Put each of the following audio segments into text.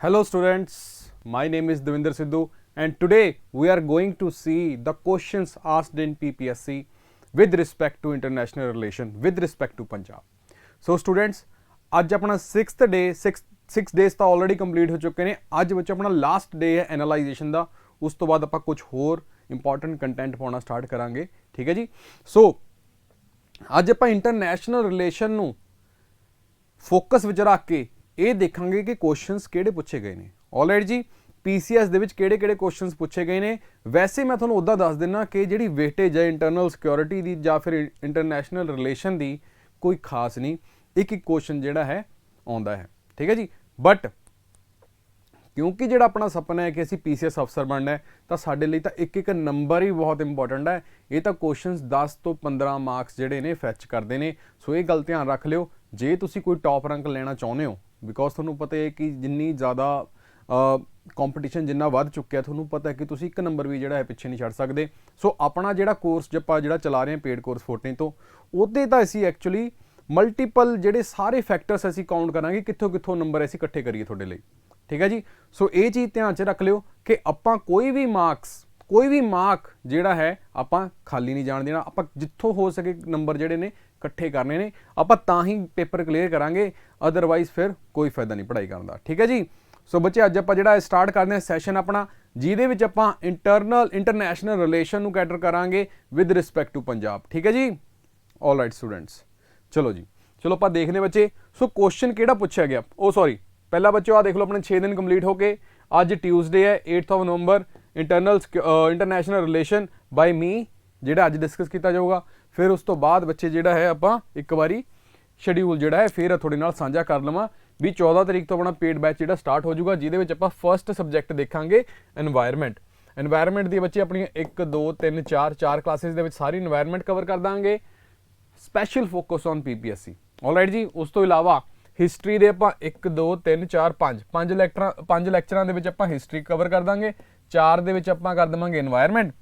Hello students, my name is Devinder Sidhu and today we are going to see the questions asked in PPSC with respect to international relation, with respect to Punjab. So students, ਅੱਜ ਆਪਣਾ 6th day 6 days ਤਾਂ already complete ਹੋ ਚੁੱਕੇ ਨੇ। ਅੱਜ ਵਿੱਚ ਆਪਣਾ last day ਹੈ ਐਨਾਲਾਈਜੇਸ਼ਨ ਦਾ। ਉਸ ਤੋਂ ਬਾਅਦ ਆਪਾਂ ਕੁਝ ਹੋਰ ਇੰਪੋਰਟੈਂਟ ਕੰਟੈਂਟ ਪਾਉਣਾ ਸਟਾਰਟ ਕਰਾਂਗੇ। ਠੀਕ ਹੈ ਜੀ। ਸੋ ਅੱਜ ਆਪਾਂ ਇੰਟਰਨੈਸ਼ਨਲ ਰਿਲੇਸ਼ਨ ਨੂੰ ਫੋਕਸ ਵਿੱਚ ਰੱਖ ਕੇ ਇਹ ਦੇਖਾਂਗੇ ਕਿ ਕੁਐਸਚਨਸ ਕਿਹੜੇ ਪੁੱਛੇ ਗਏ ਨੇ। ਆਲਰਾਈਟ ਜੀ, ਪੀਸੀਐਸ ਦੇ ਵਿੱਚ ਕਿਹੜੇ ਕੁਐਸਚਨਸ ਪੁੱਛੇ ਗਏ ਨੇ। ਵੈਸੇ ਮੈਂ ਤੁਹਾਨੂੰ ਉੱਦਾਂ ਦੱਸ ਦਿੰਦਾ ਕਿ ਜਿਹੜੀ ਵੇਟੇਜ ਹੈ ਇੰਟਰਨਲ ਸਿਕਿਉਰਿਟੀ ਦੀ ਜਾਂ ਫਿਰ ਇੰਟਰਨੈਸ਼ਨਲ ਰਿਲੇਸ਼ਨ ਦੀ ਕੋਈ ਖਾਸ ਨਹੀਂ, ਇੱਕ ਕੁਐਸਚਨ ਜਿਹੜਾ ਹੈ ਆਉਂਦਾ ਹੈ। ਠੀਕ ਹੈ ਜੀ। ਬਟ ਕਿਉਂਕਿ ਜਿਹੜਾ ਆਪਣਾ ਸੁਪਨਾ ਹੈ ਕਿ ਅਸੀਂ ਪੀਸੀਐਸ ਅਫਸਰ ਬਣਨਾ ਹੈ ਤਾਂ ਸਾਡੇ ਲਈ ਤਾਂ ਇੱਕ ਨੰਬਰ ਹੀ ਬਹੁਤ ਇੰਪੋਰਟੈਂਟ ਹੈ। ਇਹ ਤਾਂ ਕੁਐਸਚਨਸ 10 ਤੋਂ 15 ਮਾਰਕਸ ਜਿਹੜੇ ਨੇ ਫੈਚ ਕਰਦੇ ਨੇ। ਸੋ ਇਹ ਗੱਲ ਧਿਆਨ ਰੱਖ ਲਿਓ ਜੇ ਤੁਸੀਂ ਕੋਈ ਟੌਪ ਰੈਂਕ ਲੈਣਾ ਚਾਹੁੰਦੇ ਹੋ, ਬਿਕੋਜ਼ ਤੁਹਾਨੂੰ ਪਤਾ ਹੈ ਕਿ ਜਿੰਨੀ ਜ਼ਿਆਦਾ ਕੰਪੀਟੀਸ਼ਨ ਜਿੰਨਾ ਵੱਧ ਚੁੱਕਿਆ, ਤੁਹਾਨੂੰ ਪਤਾ ਹੈ ਕਿ ਤੁਸੀਂ ਇੱਕ ਨੰਬਰ ਵੀ ਜਿਹੜਾ ਹੈ ਪਿੱਛੇ ਨਹੀਂ ਛੱਡ ਸਕਦੇ। ਸੋ ਆਪਣਾ ਜਿਹੜਾ ਕੋਰਸ ਆਪਾਂ ਜਿਹੜਾ ਚਲਾ ਰਹੇ ਹਾਂ ਪੇਡ ਕੋਰਸ 14 ਤੋਂ, ਉਹਦੇ ਤਾਂ ਅਸੀਂ ਐਕਚੁਅਲੀ ਮਲਟੀਪਲ ਜਿਹੜੇ ਸਾਰੇ ਫੈਕਟਰਸ ਅਸੀਂ ਕਾਊਂਟ ਕਰਾਂਗੇ, ਕਿੱਥੋਂ ਨੰਬਰ ਅਸੀਂ ਇਕੱਠੇ ਕਰੀਏ ਤੁਹਾਡੇ ਲਈ। ਠੀਕ ਹੈ ਜੀ। ਸੋ ਇਹ ਚੀਜ਼ ਧਿਆਨ 'ਚ ਰੱਖ ਲਿਓ ਕਿ ਆਪਾਂ ਕੋਈ ਵੀ ਮਾਰਕ ਜਿਹੜਾ ਹੈ ਆਪਾਂ ਖਾਲੀ ਨਹੀਂ ਜਾਣ ਦੇਣਾ। ਆਪਾਂ ਜਿੱਥੋਂ ਹੋ ਸਕੇ ਨੰਬਰ ਜਿਹੜੇ ਨੇ ਇਕੱਠੇ ਕਰਨੇ ਨੇ, ਆਪਾਂ ਤਾਂ ਹੀ ਪੇਪਰ ਕਲੀਅਰ ਕਰਾਂਗੇ, ਅਦਰਵਾਈਜ਼ ਫਿਰ ਕੋਈ ਫਾਇਦਾ ਨਹੀਂ ਪੜ੍ਹਾਈ ਕਰਨ ਦਾ। ਠੀਕ ਹੈ ਜੀ। ਸੋ ਬੱਚੇ, ਅੱਜ ਆਪਾਂ ਜਿਹੜਾ ਸਟਾਰਟ ਕਰਦੇ ਹਾਂ ਸੈਸ਼ਨ ਆਪਣਾ, ਜਿਹਦੇ ਵਿੱਚ ਆਪਾਂ ਇੰਟਰਨੈਸ਼ਨਲ ਰਿਲੇਸ਼ਨ ਨੂੰ ਕੈਟਰ ਕਰਾਂਗੇ ਵਿਦ ਰਿਸਪੈਕਟ ਟੂ ਪੰਜਾਬ। ਠੀਕ ਹੈ ਜੀ। ਆਲਰਾਈਟ ਸਟੂਡੈਂਟਸ, ਚਲੋ ਆਪਾਂ ਦੇਖਦੇ ਬੱਚੇ। ਸੋ ਕੁਐਸਚਨ ਕਿਹੜਾ ਪੁੱਛਿਆ ਗਿਆ, ਪਹਿਲਾ ਬੱਚੋ ਆ ਦੇਖ ਲਓ, ਆਪਣੇ 6 ਦਿਨ ਕੰਪਲੀਟ ਹੋ ਕੇ ਅੱਜ ਟਿਊਜ਼ਡੇ ਹੈ 8th of November। International relation by me ਜਿਹੜਾ ਅੱਜ ਡਿਸਕਸ ਕੀਤਾ ਜਾਊਗਾ। ਫਿਰ ਉਸ ਤੋਂ ਬਾਅਦ ਬੱਚੇ ਜਿਹੜਾ ਹੈ ਆਪਾਂ ਇੱਕ ਵਾਰੀ ਸ਼ਡਿਊਲ ਜਿਹੜਾ ਹੈ ਫਿਰ ਤੁਹਾਡੇ ਨਾਲ ਸਾਂਝਾ ਕਰ ਲਵਾਂ ਵੀ 14 ਤਰੀਕ ਤੋਂ ਆਪਣਾ ਪੇਡ ਬੈਚ ਜਿਹੜਾ ਸਟਾਰਟ ਹੋ ਜਾਊਗਾ, ਜਿਹਦੇ ਵਿੱਚ ਆਪਾਂ ਫਸਟ ਸਬਜੈਕਟ ਦੇਖਾਂਗੇ ਐਨਵਾਇਰਨਮੈਂਟ ਦੀ। ਬੱਚੇ ਆਪਣੀਆਂ 1 2 3 4 ਕਲਾਸਿਸ ਦੇ ਵਿੱਚ ਸਾਰੀ ਐਨਵਾਇਰਨਮੈਂਟ ਕਵਰ ਕਰ ਦਾਂਗੇ, special focus on PPSC. All right ਜੀ। ਉਸ ਤੋਂ ਇਲਾਵਾ ਹਿਸਟਰੀ ਦੇ ਆਪਾਂ 1 2 3 4 5 ਲੈਕਚਰਾਂ ਦੇ ਵਿੱਚ ਆਪਾਂ ਹਿਸਟਰੀ ਕਵਰ ਕਰ ਦਾਂਗੇ। 4 ਦੇ ਵਿੱਚ ਆਪਾਂ ਕਰ ਦੇਵਾਂਗੇ ਐਨਵਾਇਰਨਮੈਂਟ।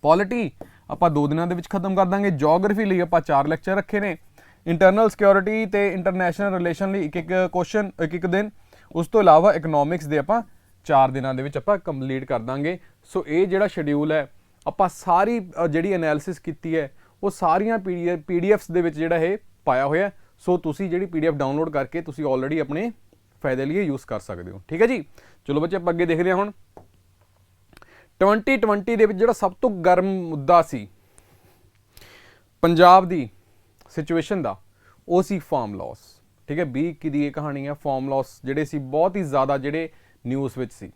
ਪੋਲਿਟੀ ਆਪਾਂ 2 ਦਿਨਾਂ ਦੇ ਵਿੱਚ ਖਤਮ ਕਰ ਦਾਂਗੇ। ਜੀਓਗ੍ਰਾਫੀ ਲਈ ਆਪਾਂ 4 ਲੈਕਚਰ ਰੱਖੇ ਨੇ। ਇੰਟਰਨਲ ਸਿਕਿਉਰਿਟੀ ਤੇ ਇੰਟਰਨੈਸ਼ਨਲ ਰਿਲੇਸ਼ਨ ਲਈ ਇੱਕ ਕੁਐਸਚਨ ਇੱਕ ਦਿਨ। ਉਸ ਤੋਂ ਇਲਾਵਾ ਇਕਨੋਮਿਕਸ ਦੇ ਆਪਾਂ 4 ਦਿਨਾਂ ਦੇ ਵਿੱਚ ਆਪਾਂ ਕੰਪਲੀਟ ਕਰ ਦਾਂਗੇ। ਸੋ ਇਹ ਜਿਹੜਾ ਸ਼ਡਿਊਲ ਹੈ, ਆਪਾਂ ਸਾਰੀ ਜਿਹੜੀ ਐਨਾਲਿਸਿਸ ਕੀਤੀ ਹੈ ਉਹ ਸਾਰੀਆਂ ਪੀਡੀਐਫਸ ਦੇ ਵਿੱਚ ਜਿਹੜਾ ਇਹ ਪਾਇਆ ਹੋਇਆ। ਸੋ ਤੁਸੀਂ ਜਿਹੜੀ ਪੀਡੀਐਫ ਡਾਊਨਲੋਡ ਕਰਕੇ ਤੁਸੀਂ ਆਲਰੇਡੀ ਆਪਣੇ ਫਾਇਦੇ ਲਈ ਯੂਜ਼ ਕਰ ਸਕਦੇ ਹੋ। ਠੀਕ ਹੈ ਜੀ। ਚਲੋ ਬੱਚੇ, ਆਪਾਂ ਅੱਗੇ ਦੇਖਦੇ ਹਾਂ ਹੁਣ 2020 ਦੇ ਵਿੱਚ ਜਿਹੜਾ ਸਭ ਤੋਂ ਗਰਮ ਮੁੱਦਾ ਸੀ ਪੰਜਾਬ ਦੀ ਸਿਚੁਏਸ਼ਨ ਦਾ, ਉਹ ਸੀ ਫਾਰਮ ਲਾਸ। ਠੀਕ ਹੈ। 2021 ਦੀ ਇਹ ਕਹਾਣੀ ਹੈ। ਫਾਰਮ ਲਾਸ ਜਿਹੜੇ ਸੀ ਬਹੁਤ ਹੀ ਜ਼ਿਆਦਾ ਜਿਹੜੇ ਨਿਊਜ਼ ਵਿੱਚ ਸੀ।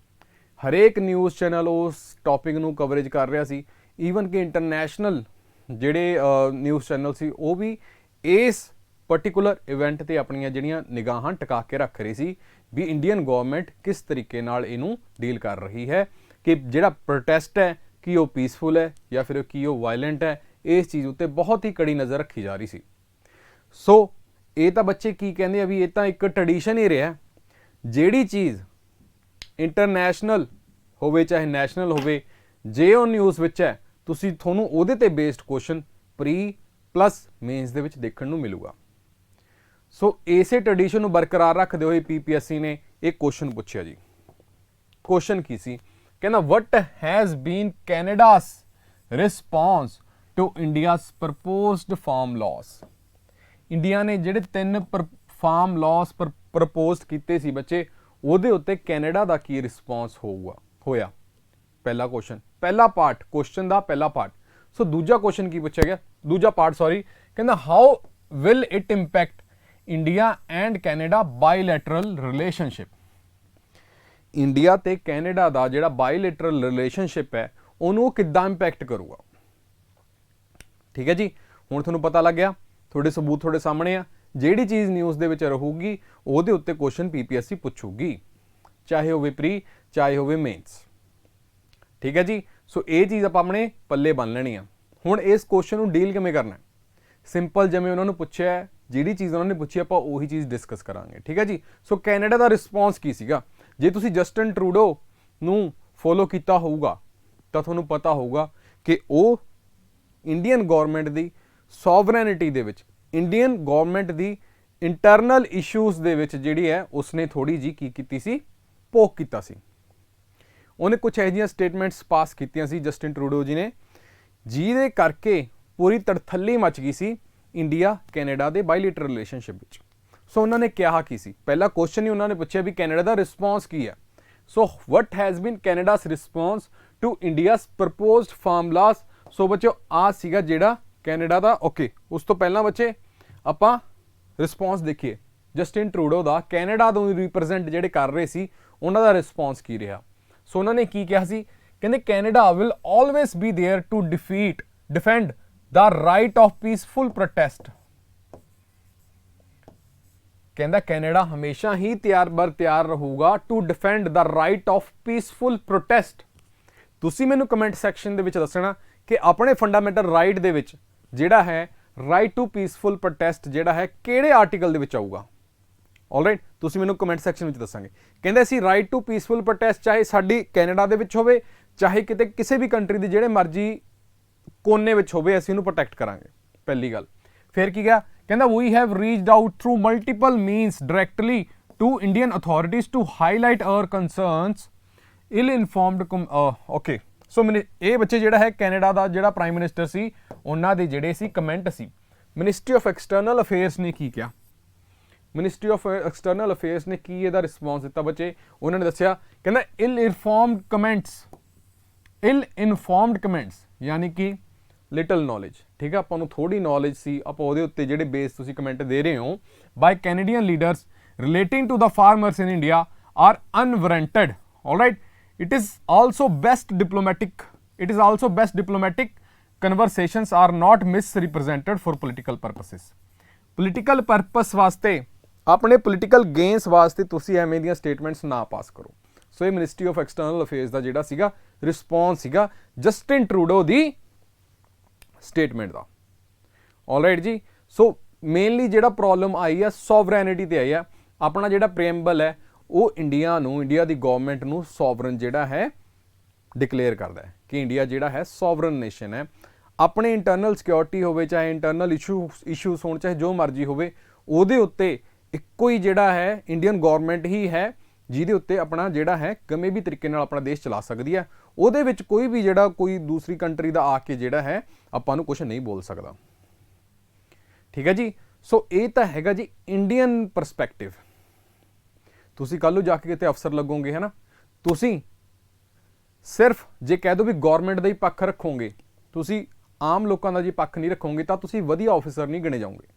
ਹਰੇਕ ਨਿਊਜ਼ ਚੈਨਲ ਉਸ ਟੌਪਿਕ ਨੂੰ ਕਵਰੇਜ ਕਰ ਰਿਹਾ ਸੀ। ਈਵਨ ਕਿ ਇੰਟਰਨੈਸ਼ਨਲ ਜਿਹੜੇ ਨਿਊਜ਼ ਚੈਨਲ ਸੀ ਉਹ ਵੀ ਇਸ ਪਰਟੀਕੂਲਰ ਇਵੈਂਟ ਤੇ ਆਪਣੀਆਂ ਜਿਹੜੀਆਂ ਨਿਗਾਹਾਂ ਟਿਕਾ ਕੇ ਰੱਖ ਰਹੀ ਸੀ ਵੀ ਇੰਡੀਅਨ ਗਵਰਨਮੈਂਟ ਕਿਸ ਤਰੀਕੇ ਨਾਲ ਇਹਨੂੰ ਡੀਲ ਕਰ ਰਹੀ ਹੈ, ਕਿ ਜਿਹੜਾ ਪ੍ਰੋਟੈਸਟ ਹੈ ਕਿ ਉਹ ਪੀਸਫੁਲ ਹੈ ਜਾਂ ਫਿਰ ਕੀ ਉਹ ਵਾਇਲੈਂਟ ਹੈ। ਇਸ ਚੀਜ਼ ਉੱਤੇ ਬਹੁਤ ਹੀ ਕੜੀ ਨਜ਼ਰ ਰੱਖੀ ਜਾ ਰਹੀ ਸੀ। ਸੋ ਇਹ ਤਾਂ ਬੱਚੇ ਕੀ ਕਹਿੰਦੇ ਆ ਵੀ ਇਹ ਤਾਂ ਇੱਕ ਟ੍ਰੈਡੀਸ਼ਨ ਹੀ ਰਿਹਾ, ਜਿਹੜੀ ਚੀਜ਼ ਇੰਟਰਨੈਸ਼ਨਲ ਹੋਵੇ ਚਾਹੇ ਨੈਸ਼ਨਲ ਹੋਵੇ, ਜੇ ਉਹ ਨਿਊਜ਼ ਵਿੱਚ ਹੈ ਤੁਹਾਨੂੰ ਉਹਦੇ ਤੇ based question pre plus mains ਦੇ ਵਿੱਚ ਦੇਖਣ ਨੂੰ ਮਿਲੂਗਾ। ਸੋ ਇਸੇ ਟ੍ਰੈਡੀਸ਼ਨ ਨੂੰ ਬਰਕਰਾਰ ਰੱਖਦੇ ਹੋਏ ਪੀਪੀਐਸਸੀ ਨੇ ਇਹ ਕੁਐਸਚਨ ਪੁੱਛਿਆ ਜੀ। ਕੁਐਸਚਨ ਕੀ ਸੀ? ਕਹਿੰਦਾ what has been Canada's response to India's proposed formulas. India ਨੇ ਜਿਹੜੇ 3 ਫਾਰਮ ਲਾਸ ਪ੍ਰਪੋਜ਼ਡ ਕੀਤੇ ਸੀ ਬੱਚੇ, ਉਹਦੇ ਉੱਤੇ ਕੈਨੇਡਾ ਦਾ ਕੀ ਰਿਸਪੌਂਸ ਹੋਇਆ। ਪਹਿਲਾ ਕੁਐਸਚਨ, ਪਹਿਲਾ ਪਾਰਟ ਕੁਐਸਚਨ ਦਾ ਪਹਿਲਾ ਪਾਰਟ। ਸੋ ਦੂਜਾ ਕੁਐਸਚਨ ਕੀ ਪੁੱਛਿਆ ਗਿਆ, ਦੂਜਾ ਪਾਰਟ ਕਹਿੰਦਾ how will it impact India and Canada bilateral relationship. India ਤੇ ਕੈਨੇਡਾ ਦਾ ਜਿਹੜਾ ਬਾਇਲੈਟਰਲ ਰਿਲੇਸ਼ਨਸ਼ਿਪ ਹੈ ਉਹਨੂੰ ਕਿੱਦਾਂ ਇੰਪੈਕਟ ਕਰੂਗਾ। ਠੀਕ ਹੈ ਜੀ। ਹੁਣ ਤੁਹਾਨੂੰ ਪਤਾ ਲੱਗ ਗਿਆ, ਤੁਹਾਡੇ ਸਬੂਤ ਤੁਹਾਡੇ ਸਾਹਮਣੇ ਆ। ਜਿਹੜੀ ਚੀਜ਼ ਨਿਊਜ਼ ਦੇ ਵਿੱਚ ਰਹੂਗੀ ਉਹਦੇ ਉੱਤੇ ਕੁਐਸਚਨ ਪੀਪੀਐਸਸੀ ਪੁੱਛੂਗੀ, ਚਾਹੇ ਹੋਵੇ ਪ੍ਰੀ ਚਾਹੇ ਹੋਵੇ ਮੇਨਸ। ਠੀਕ ਹੈ ਜੀ। ਸੋ ਇਹ ਚੀਜ਼ ਆਪਾਂ ਆਪਣੇ ਪੱਲੇ ਬੰਨ ਲੈਣੀ ਆ। ਹੁਣ ਇਸ ਕੁਐਸਚਨ ਨੂੰ ਡੀਲ ਕਿਵੇਂ ਕਰਨਾ? ਸਿੰਪਲ, ਜਿਵੇਂ ਉਹਨਾਂ ਨੂੰ ਪੁੱਛਿਆ, ਜਿਹੜੀ ਚੀਜ਼ ਉਹਨਾਂ ਨੇ ਪੁੱਛੀ ਆਪਾਂ ਉਹੀ ਚੀਜ਼ ਡਿਸਕਸ ਕਰਾਂਗੇ। ਠੀਕ ਹੈ ਜੀ। ਸੋ ਕੈਨੇਡਾ ਦਾ ਰਿਸਪੌਂਸ ਕੀ ਸੀਗਾ? ਜੇ ਤੁਸੀਂ ਜਸਟਨ ਟਰੂਡੋ ਨੂੰ ਫੋਲੋ ਕੀਤਾ ਹੋਊਗਾ ਤਾਂ ਤੁਹਾਨੂੰ ਪਤਾ ਹੋਊਗਾ ਕਿ ਉਹ ਇੰਡੀਅਨ ਗਵਰਨਮੈਂਟ ਦੀ ਸੋਵਰੈਨਿਟੀ ਦੇ ਵਿੱਚ, ਇੰਡੀਅਨ ਗਵਰਨਮੈਂਟ ਦੀ ਇੰਟਰਨਲ ਇਸ਼ੂਜ਼ ਦੇ ਵਿੱਚ ਜਿਹੜੀ ਹੈ ਉਸਨੇ ਥੋੜੀ ਜੀ ਕੀ ਕੀਤੀ ਸੀ, ਪੋਕ ਕੀਤਾ ਸੀ। ਉਹਨੇ ਕੁਝ ਇਹੋ ਜਿਹੀਆਂ ਸਟੇਟਮੈਂਟਸ ਪਾਸ ਕੀਤੀਆਂ ਸੀ ਜਸਟਿਨ ਟਰੂਡੋ ਜੀ ਨੇ, ਜਿਹਦੇ ਕਰਕੇ ਪੂਰੀ ਤੜਥੱਲੀ ਮਚ ਗਈ ਸੀ ਇੰਡੀਆ ਕੈਨੇਡਾ ਦੇ ਬਾਇਲੇਟਰਲ ਰਿਲੇਸ਼ਨਸ਼ਿਪ ਵਿੱਚ। ਸੋ ਉਹਨਾਂ ਨੇ ਕਿਹਾ ਕੀ ਸੀ, ਪਹਿਲਾ ਕੁਐਸਚਨ ਹੀ ਉਹਨਾਂ ਨੇ ਪੁੱਛਿਆ ਵੀ ਕੈਨੇਡਾ ਦਾ ਰਿਸਪੌਂਸ ਕੀ ਹੈ। So what has been Canada's response to India's proposed formulas. So ਬੱਚਿਓ ਆ ਸੀਗਾ ਜਿਹੜਾ ਕੈਨੇਡਾ ਦਾ। ਓਕੇ, ਉਸ ਤੋਂ ਪਹਿਲਾਂ ਬੱਚੇ ਆਪਾਂ ਰਿਸਪੌਂਸ ਦੇਖੀਏ ਜਸਟਿਨ ਟਰੂਡੋ ਦਾ, ਕੈਨੇਡਾ ਨੂੰ ਰਿਪਰੈਜ਼ੈਂਟ ਜਿਹੜੇ ਕਰ ਰਹੇ ਸੀ ਉਹਨਾਂ ਦਾ ਰਿਸਪੌਂਸ ਕੀ ਰਿਹਾ। ਸੋ ਉਹਨਾਂ ਨੇ ਕੀ ਕਿਹਾ ਸੀ, ਕਹਿੰਦੇ Canada will always be there to defend the right of peaceful protest. ਕਹਿੰਦਾ ਕੈਨੇਡਾ ਹਮੇਸ਼ਾ ਹੀ ਤਿਆਰ ਰਹੂਗਾ to defend the right of peaceful protest. ਤੁਸੀਂ ਮੈਨੂੰ ਕਮੈਂਟ ਸੈਕਸ਼ਨ ਦੇ ਵਿੱਚ ਦੱਸਣਾ ਕਿ ਆਪਣੇ ਫੰਡਾਮੈਂਟਲ ਰਾਈਟ ਦੇ ਵਿੱਚ ਜਿਹੜਾ ਹੈ ਰਾਈਟ ਟੂ ਪੀਸਫੁਲ ਪ੍ਰੋਟੈਸਟ ਜਿਹੜਾ ਹੈ ਕਿਹੜੇ ਆਰਟੀਕਲ ਦੇ ਵਿੱਚ ਆਊਗਾ। ਆਲਰਾਈਟ, ਤੁਸੀਂ ਮੈਨੂੰ ਕਮੈਂਟ ਸੈਕਸ਼ਨ ਵਿੱਚ ਦੱਸਾਂਗੇ। ਕਹਿੰਦੇ ਅਸੀਂ ਰਾਈਟ ਟੂ ਪੀਸਫੁਲ ਪ੍ਰੋਟੈਸਟ ਚਾਹੇ ਸਾਡੀ ਕੈਨੇਡਾ ਦੇ ਵਿੱਚ ਹੋਵੇ ਚਾਹੇ ਕਿਤੇ ਕਿਸੇ ਵੀ ਕੰਟਰੀ ਦੇ ਜਿਹੜੇ ਮਰਜ਼ੀ ਕੋਨੇ ਵਿੱਚ ਹੋਵੇ, ਅਸੀਂ ਉਹਨੂੰ ਪ੍ਰੋਟੈਕਟ ਕਰਾਂਗੇ, ਪਹਿਲੀ ਗੱਲ। ਫਿਰ ਕੀ ਗਿਆ, ਕਹਿੰਦਾ we have reached out through multiple means directly to Indian authorities to highlight our concerns ill informed. Okay, so ਇਹ ਬੱਚੇ ਜਿਹੜਾ ਹੈ ਕੈਨੇਡਾ ਦਾ ਜਿਹੜਾ ਪ੍ਰਾਈਮ ਮਿਨਿਸਟਰ ਸੀ ਉਹਨਾਂ ਦੇ ਜਿਹੜੇ ਸੀ ਕਮੈਂਟ ਸੀ। ਮਿਨਿਸਟਰੀ ਆਫ ਐਕਸਟਰਨਲ ਅਫੇਅਰਸ ਨੇ ਕੀ ਕਿਹਾ, ਮਿਨਿਸਟਰੀ ਆਫ ਐਕਸਟਰਨਲ ਅਫੇਅਰਸ ਨੇ ਕੀ ਇਹਦਾ ਰਿਸਪੌਂਸ ਦਿੱਤਾ ਬੱਚੇ। ਉਹਨਾਂ ਨੇ ਦੱਸਿਆ, ਕਹਿੰਦਾ ਇਲ ਇਨਫੋਰਮਡ ਕਮੈਂਟਸ ਯਾਨੀ ਕਿ ਲਿਟਲ ਨੌਲੇਜ। ਠੀਕ ਹੈ, ਆਪਾਂ ਨੂੰ ਥੋੜੀ ਨੌਲੇਜ ਸੀ, ਆਪਾਂ ਉਹਦੇ ਉੱਤੇ ਜਿਹੜੇ ਬੇਸ ਤੁਸੀਂ ਕਮੈਂਟ ਦੇ ਰਹੇ ਹੋ by Canadian leaders relating to the farmers in India are unwarranted. Alright, it is also best diplomatic conversations are not misrepresented for political purposes। political purpose ਵਾਸਤੇ, ਆਪਣੇ political gains ਵਾਸਤੇ ਤੁਸੀਂ ਐਵੇਂ ਦੀਆਂ ਸਟੇਟਮੈਂਟਸ ਨਾ ਪਾਸ ਕਰੋ। ਸੋ ਇਹ ਮਿਨਿਸਟਰੀ ਆਫ ਐਕਸਟਰਨਲ ਅਫੇਅਰਸ ਦਾ ਜਿਹੜਾ ਸੀਗਾ ਰਿਸਪੌਂਸ ਸੀਗਾ ਜਸਟਿਨ ਟਰੂਡੋ ਦੀ ਸਟੇਟਮੈਂਟ ਦਾ। ਆਲਰਾਈਟ ਜੀ, ਸੋ ਮੇਨਲੀ ਜਿਹੜਾ ਪ੍ਰੋਬਲਮ ਆਈ ਆ ਸੋਵਰੈਨਿਟੀ ਤੇ ਆਈ ਆ। ਆਪਣਾ ਜਿਹੜਾ ਪ੍ਰੀਐਮਬਲ ਹੈ ਉਹ ਇੰਡੀਆ ਦੀ ਗਵਰਨਮੈਂਟ ਨੂੰ ਸੋਵਰਨ ਜਿਹੜਾ ਹੈ ਡਿਕਲੇਅਰ ਕਰਦਾ ਹੈ ਕਿ ਇੰਡੀਆ ਜਿਹੜਾ ਹੈ ਸੋਵਰਨ ਨੇਸ਼ਨ ਹੈ। ਆਪਣੇ ਇੰਟਰਨਲ ਸਿਕਿਉਰਿਟੀ ਹੋਵੇ ਚਾਹੇ ਇੰਟਰਨਲ ਇਸ਼ੂਸ ਹੋਣ ਚਾਹੇ ਜੋ ਮਰਜ਼ੀ ਹੋਵੇ, ਉਹਦੇ ਉੱਤੇ ਇੱਕੋ ਹੀ ਜਿਹੜਾ ਹੈ ਇੰਡੀਅਨ ਗਵਰਨਮੈਂਟ ਹੀ ਹੈ ਜਿਹਦੇ ਉੱਤੇ ਆਪਣਾ ਜਿਹੜਾ ਹੈ ਕਿਵੇਂ ਵੀ ਤਰੀਕੇ ਨਾਲ ਆਪਣਾ ਦੇਸ਼ ਚਲਾ ਸਕਦੀ ਹੈ। ਉਹਦੇ ਵਿੱਚ ਕੋਈ ਵੀ ਜਿਹੜਾ ਕੋਈ ਦੂਸਰੀ ਕੰਟਰੀ ਦਾ ਆ ਕੇ ਜਿਹੜਾ ਹੈ ਆਪਾਂ ਨੂੰ ਕੁਝ ਨਹੀਂ ਬੋਲ ਸਕਦਾ। ਠੀਕ ਹੈ ਜੀ, ਸੋ ਇਹ ਤਾਂ ਹੈਗਾ ਜੀ ਇੰਡੀਅਨ ਪਰਸਪੈਕਟਿਵ। ਤੁਸੀਂ ਕੱਲ੍ਹ ਨੂੰ ਜਾ ਕੇ ਕਿਤੇ ਅਫਸਰ ਲੱਗੋਗੇ ਹੈ ਨਾ, ਤੁਸੀਂ ਸਿਰਫ ਜੇ ਕਹਿ ਦਿਓ ਵੀ ਗਵਰਨਮੈਂਟ ਦਾ ਹੀ ਪੱਖ ਰੱਖੋਗੇ, ਤੁਸੀਂ ਆਮ ਲੋਕਾਂ ਦਾ ਜੀ ਪੱਖ ਨਹੀਂ ਰੱਖੋਗੇ ਤਾਂ ਤੁਸੀਂ ਵਧੀਆ ਆਫਿਸਰ ਨਹੀਂ ਗਿਣੇ ਜਾਓਗੇ।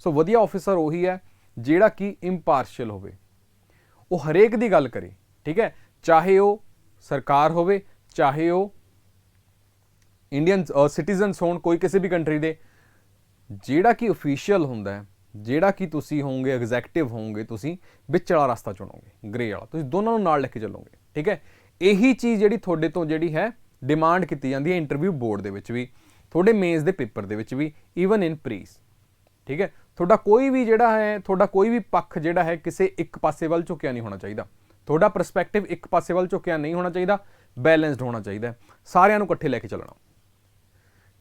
ਸੋ ਵਧੀਆ ਆਫਿਸਰ ਉਹੀ ਹੈ ਜਿਹੜਾ ਕਿ ਇੰਪਾਰਸ਼ੀਅਲ ਹੋਵੇ, ਉਹ ਹਰੇਕ ਦੀ ਗੱਲ ਕਰੇ। ਠੀਕ ਹੈ, ਚਾਹੇ ਉਹ ਸਰਕਾਰ ਹੋਵੇ ਚਾਹੇ ਉਹ ਇੰਡੀਅਨ ਸਿਟੀਜ਼ਨਸ ਹੋਣ ਕੋਈ ਕਿਸੇ ਵੀ ਕੰਟਰੀ ਦੇ। ਜਿਹੜਾ ਕਿ ਅਫੀਸ਼ੀਅਲ ਹੁੰਦਾ ਹੈ, ਜਿਹੜਾ ਕਿ ਤੁਸੀਂ ਹੋਵੋਗੇ ਐਗਜ਼ੈਕਟਿਵ ਹੋਵੋਗੇ, ਤੁਸੀਂ ਵਿੱਚ ਵਾਲਾ ਰਸਤਾ ਚੁਣੋਗੇ, ਗ੍ਰੇ ਵਾਲਾ, ਤੁਸੀਂ ਦੋਨਾਂ ਨੂੰ ਨਾਲ ਲੈ ਕੇ ਚੱਲੋਗੇ। ਠੀਕ ਹੈ, ਇਹੀ ਚੀਜ਼ ਜਿਹੜੀ ਤੁਹਾਡੇ ਤੋਂ ਜਿਹੜੀ ਹੈ ਡਿਮਾਂਡ ਕੀਤੀ ਜਾਂਦੀ ਹੈ ਇੰਟਰਵਿਊ ਬੋਰਡ ਦੇ ਵਿੱਚ ਵੀ, ਤੁਹਾਡੇ ਮੇਨਸ ਦੇ ਪੇਪਰ ਦੇ ਵਿੱਚ ਵੀ, ਈਵਨ ਇਨ ਪ੍ਰੀਸ। ਠੀਕ ਹੈ, ਤੁਹਾਡਾ ਕੋਈ ਵੀ ਜਿਹੜਾ ਹੈ ਤੁਹਾਡਾ ਕੋਈ ਵੀ ਪੱਖ ਜਿਹੜਾ ਹੈ ਕਿਸੇ ਇੱਕ ਪਾਸੇ ਵੱਲ ਝੁਕਿਆ ਨਹੀਂ ਹੋਣਾ ਚਾਹੀਦਾ। ਤੁਹਾਡਾ ਪਰਸਪੈਕਟਿਵ ਇੱਕ ਪਾਸੇ ਵੱਲ ਝੁਕਿਆ ਨਹੀਂ ਹੋਣਾ ਚਾਹੀਦਾ, ਬੈਲੈਂਸਡ ਹੋਣਾ ਚਾਹੀਦਾ, ਸਾਰਿਆਂ ਨੂੰ ਇਕੱਠੇ ਲੈ ਕੇ ਚੱਲਣਾ।